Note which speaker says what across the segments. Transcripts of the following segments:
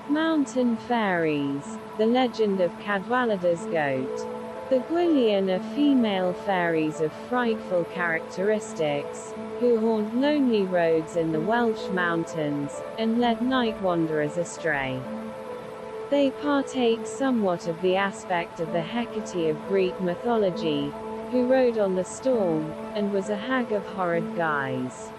Speaker 1: Mountain fairies, the legend of Cadwaladr's goat. The Gwyllion are female fairies of frightful characteristics, who haunt lonely roads in the Welsh mountains, and lead night wanderers astray. They partake somewhat of the aspect of the Hecate of Greek mythology, who rode on the storm, and was a hag of horrid guise.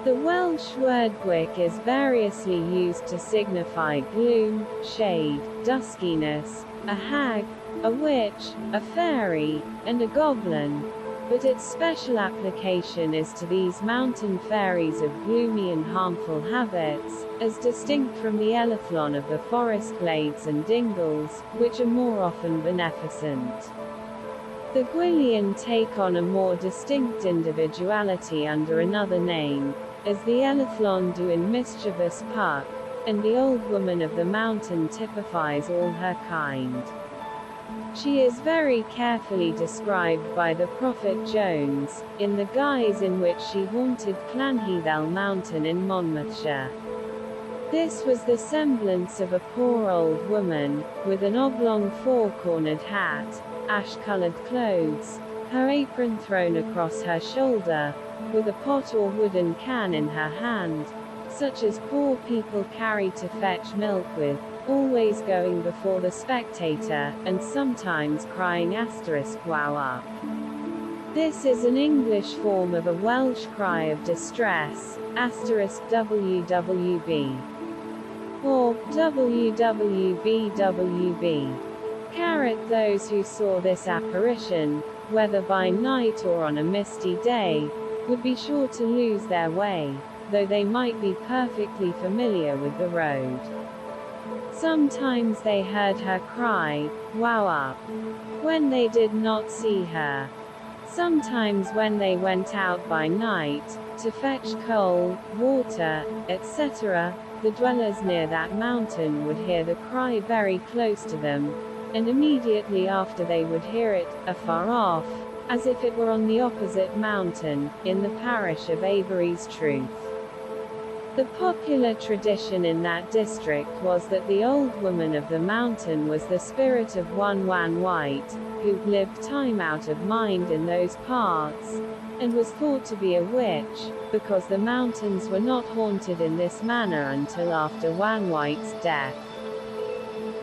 Speaker 1: The Welsh word gwyll is variously used to signify gloom, shade, duskiness, a hag, a witch, a fairy, and a goblin, but its special application is to these mountain fairies of gloomy and harmful habits, as distinct from the ellyllon of the forest glades and dingles, which are more often beneficent. The Gwyllion take on a more distinct individuality under another name, as the ellyllon do in mischievous Puck, and the old woman of the mountain typifies all her kind. She is very carefully described by the prophet Jones, in the guise in which she haunted Llanhidhel mountain in Monmouthshire. This was the semblance of a poor old woman, with an oblong four-cornered hat, ash-colored clothes, her apron thrown across her shoulder, with a pot or wooden can in her hand, such as poor people carry to fetch milk with, always going before the spectator, and sometimes crying *wow up. This is an English form of a Welsh cry of distress, *WWB, or WWBWB. Those who saw this apparition, whether by night or on a misty day, would be sure to lose their way, though they might be perfectly familiar with the road. Sometimes they heard her cry, "Wow up," when they did not see her. Sometimes when they went out by night, to fetch coal, water, etc., the dwellers near that mountain would hear the cry very close to them, and immediately after they would hear it, afar off, as if it were on the opposite mountain, in the parish of Avery's Truth. The popular tradition in that district was that the old woman of the mountain was the spirit of one Wan White, who lived time out of mind in those parts, and was thought to be a witch, because the mountains were not haunted in this manner until after Wan White's death.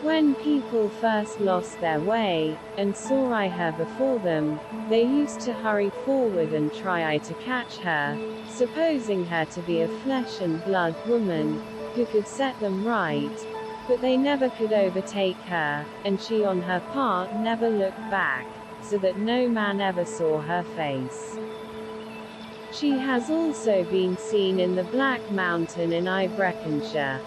Speaker 1: When people first lost their way, and saw her before them, they used to hurry forward and try to catch her, supposing her to be a flesh and blood woman, who could set them right, but they never could overtake her, and she on her part never looked back, so that no man ever saw her face. She has also been seen in the Black Mountain in Breconshire.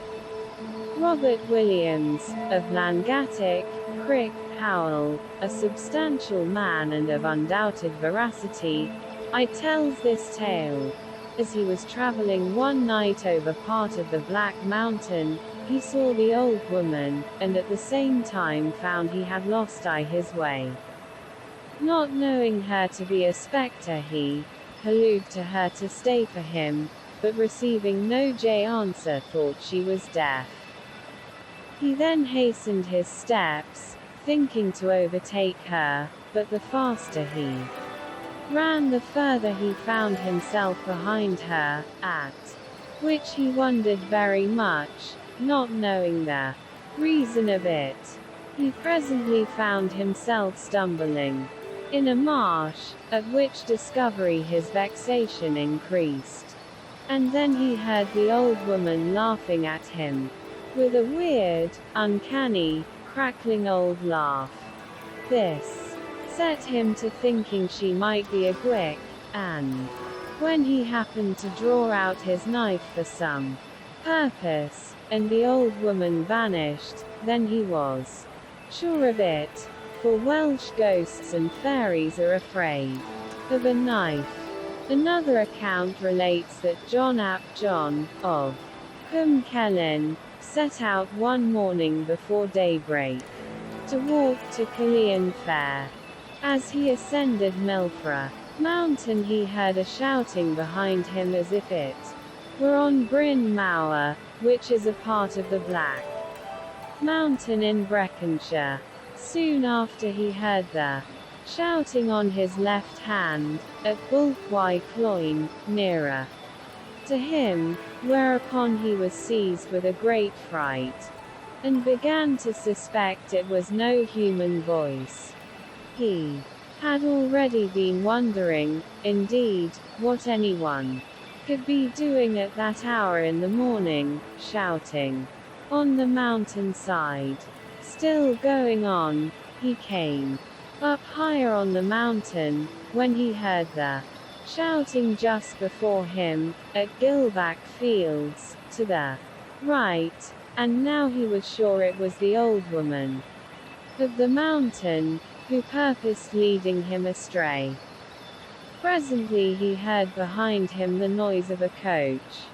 Speaker 1: Robert Williams, of Llangattock, Crick, Howell, a substantial man and of undoubted veracity, tells this tale. As he was traveling one night over part of the Black Mountain, he saw the old woman, and at the same time found he had lost his way. Not knowing her to be a spectre, he hallooed to her to stay for him, but receiving no answer, thought she was deaf. He then hastened his steps, thinking to overtake her, but the faster he ran, the further he found himself behind her, at which he wondered very much, not knowing the reason of it. He presently found himself stumbling in a marsh, at which discovery his vexation increased. And then he heard the old woman laughing at him, with a weird, uncanny, crackling old laugh. This set him to thinking she might be a gwyll, and when he happened to draw out his knife for some purpose, and the old woman vanished, then he was sure of it, for Welsh ghosts and fairies are afraid of a knife. Another account relates that John ap John, of Cwmcelyn, set out one morning before daybreak to walk to Gwyllion Fair. As he ascended Milfra mountain, he heard a shouting behind him as if it were on Bryn Mawr, which is a part of the Black mountain in Breconshire. Soon after he heard the shouting on his left hand, at Bulk Cloyne, nearer to him, whereupon he was seized with a great fright, and began to suspect it was no human voice. He had already been wondering, indeed, what anyone could be doing at that hour in the morning, shouting on the mountainside. Still going on, he came up higher on the mountain, when he heard the shouting just before him, at Gilback Fields, to the right, and now he was sure it was the old woman of the mountain, who purposed leading him astray. Presently he heard behind him the noise of a coach,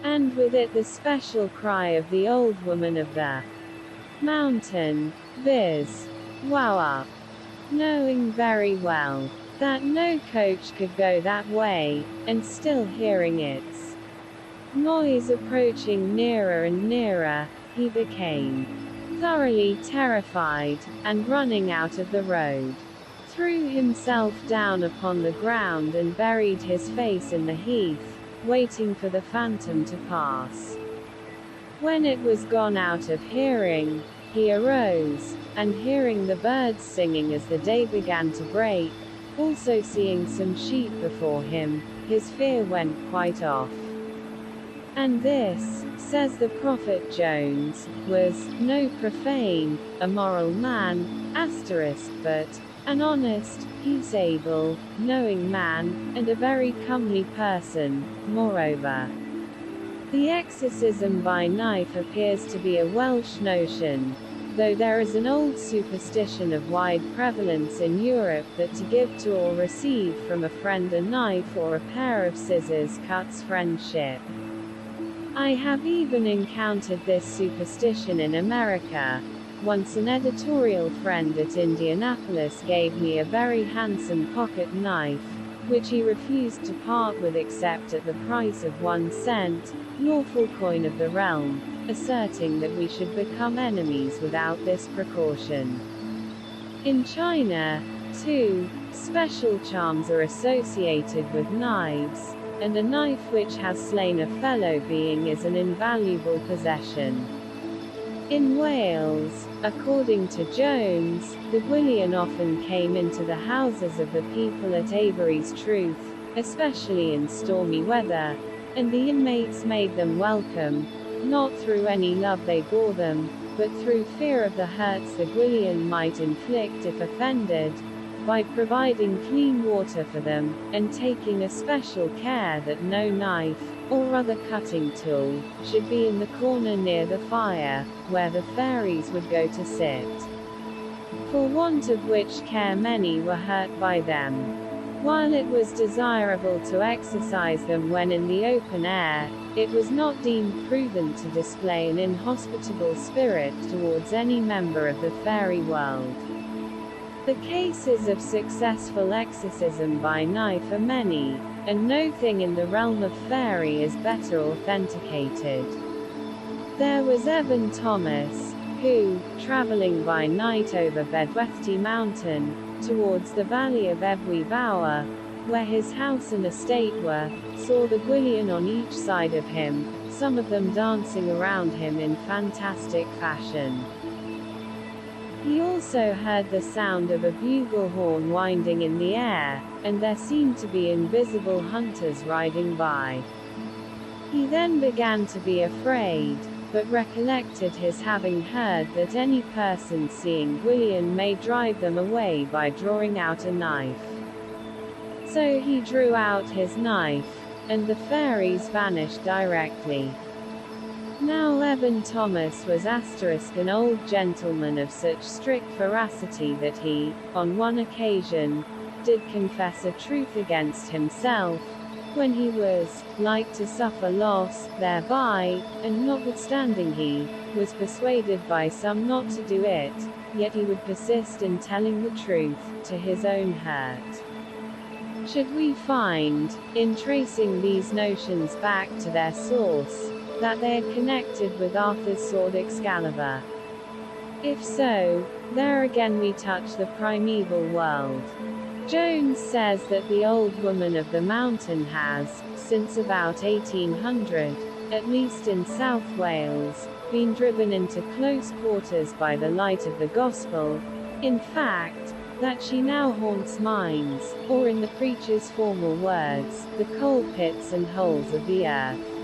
Speaker 1: and with it the special cry of the old woman of the mountain, viz. Wow up! Knowing very well that no coach could go that way, and still hearing its noise approaching nearer and nearer, he became thoroughly terrified, and running out of the road, threw himself down upon the ground and buried his face in the heath, waiting for the phantom to pass. When it was gone out of hearing, he arose, and hearing the birds singing as the day began to break, also seeing some sheep before him, his fear went quite off. And this, says the prophet Jones, was no profane, immoral man, but an honest, peaceable, knowing man, and a very comely person, moreover. The exorcism by knife appears to be a Welsh notion, though there is an old superstition of wide prevalence in Europe that to give to or receive from a friend a knife or a pair of scissors cuts friendship. I have even encountered this superstition in America. Once an editorial friend at Indianapolis gave me a very handsome pocket knife, which he refused to part with except at the price of 1 cent, lawful coin of the realm, asserting that we should become enemies without this precaution. In China, too, special charms are associated with knives, and a knife which has slain a fellow being is an invaluable possession. In Wales, according to Jones, the Gwyllion often came into the houses of the people at Avery's Truth, especially in stormy weather, and the inmates made them welcome, not through any love they bore them, but through fear of the hurts the Gwyllion might inflict if offended, by providing clean water for them, and taking especial care that no knife, or other cutting tool, should be in the corner near the fire, where the fairies would go to sit. For want of which care many were hurt by them. While it was desirable to exercise them when in the open air, it was not deemed prudent to display an inhospitable spirit towards any member of the fairy world. The cases of successful exorcism by knife are many, and no thing in the realm of fairy is better authenticated. There was Evan Thomas, who, travelling by night over Bedwethty Mountain, towards the valley of Ebwy Bower, where his house and estate were, saw the Gwyllion on each side of him, some of them dancing around him in fantastic fashion. He also heard the sound of a bugle horn winding in the air, and there seemed to be invisible hunters riding by. He then began to be afraid, but recollected his having heard that any person seeing Gwyllion may drive them away by drawing out a knife. So he drew out his knife, and the fairies vanished directly. Now Evan Thomas was an old gentleman of such strict veracity that he, on one occasion, did confess a truth against himself, when he was like to suffer loss thereby, and notwithstanding he was persuaded by some not to do it, yet he would persist in telling the truth, to his own hurt. Should we find, in tracing these notions back to their source, that they are connected with Arthur's sword Excalibur? If so, there again we touch the primeval world. Jones says that the Old Woman of the Mountain has, since about 1800, at least in South Wales, been driven into close quarters by the light of the gospel. In fact, that she now haunts mines, or in the preacher's formal words, the coal pits and holes of the earth.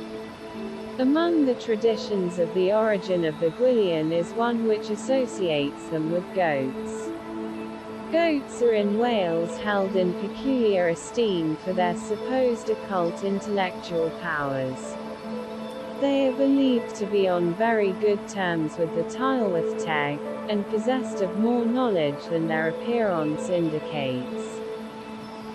Speaker 1: Among the traditions of the origin of the Gwyllion is one which associates them with goats. Goats are in Wales held in peculiar esteem for their supposed occult intellectual powers. They are believed to be on very good terms with the Cadwaladr, and possessed of more knowledge than their appearance indicates.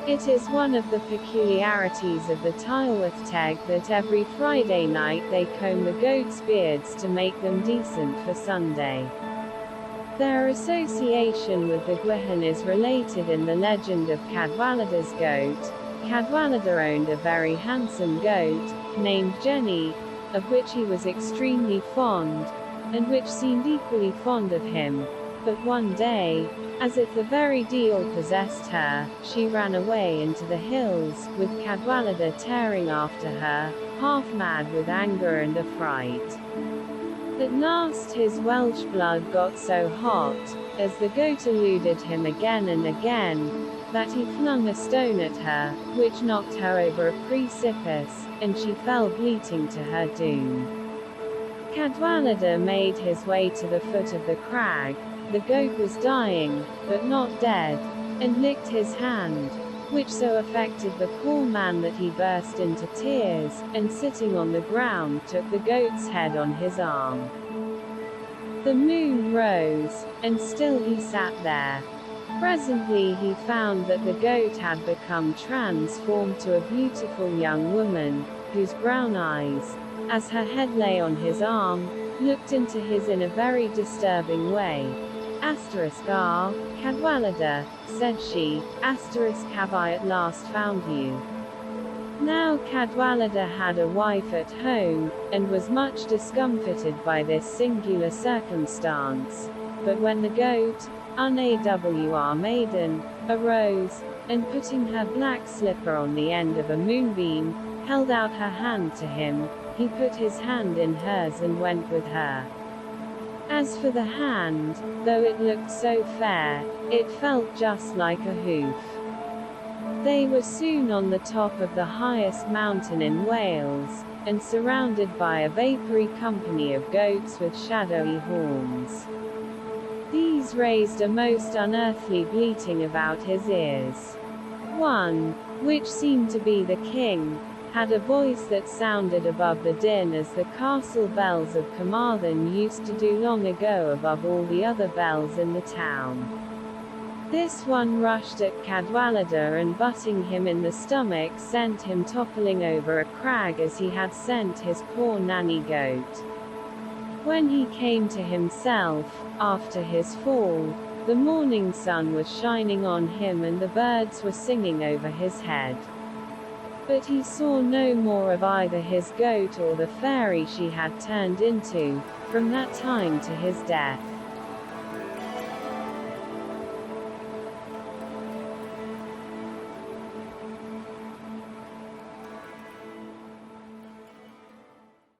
Speaker 1: It is one of the peculiarities of the Cadwaladr that every Friday night they comb the goats' beards to make them decent for Sunday. Their association with the Gwyllion is related in the legend of Cadwaladr's goat. Cadwaladr owned a very handsome goat, named Jenny, of which he was extremely fond, and which seemed equally fond of him. But one day, as if the very deil possessed her, she ran away into the hills, with Cadwaladr tearing after her, half mad with anger and affright. At last his Welsh blood got so hot, as the goat eluded him again and again, that he flung a stone at her, which knocked her over a precipice, and she fell bleating to her doom. Cadwaladr made his way to the foot of the crag. The goat was dying, but not dead, and licked his hand, which so affected the poor man that he burst into tears, and sitting on the ground took the goat's head on his arm. The moon rose, and still he sat there. Presently he found that the goat had become transformed to a beautiful young woman, whose brown eyes, as her head lay on his arm, looked into his in a very disturbing way. Ah, Cadwaladr, said she, have I at last found you. Now Cadwaladr had a wife at home, and was much discomfited by this singular circumstance. But when the goat, Unawr maiden, arose, and putting her black slipper on the end of a moonbeam, held out her hand to him, he put his hand in hers and went with her. As for the hand, though it looked so fair, it felt just like a hoof. They were soon on the top of the highest mountain in Wales, and surrounded by a vapory company of goats with shadowy horns. These raised a most unearthly bleating about his ears. One, which seemed to be the king, had a voice that sounded above the din as the castle bells of Carmarthen used to do long ago above all the other bells in the town. This one rushed at Cadwaladr and butting him in the stomach sent him toppling over a crag as he had sent his poor nanny goat. When he came to himself, after his fall, the morning sun was shining on him and the birds were singing over his head. But he saw no more of either his goat or the fairy she had turned into, from that time to his death.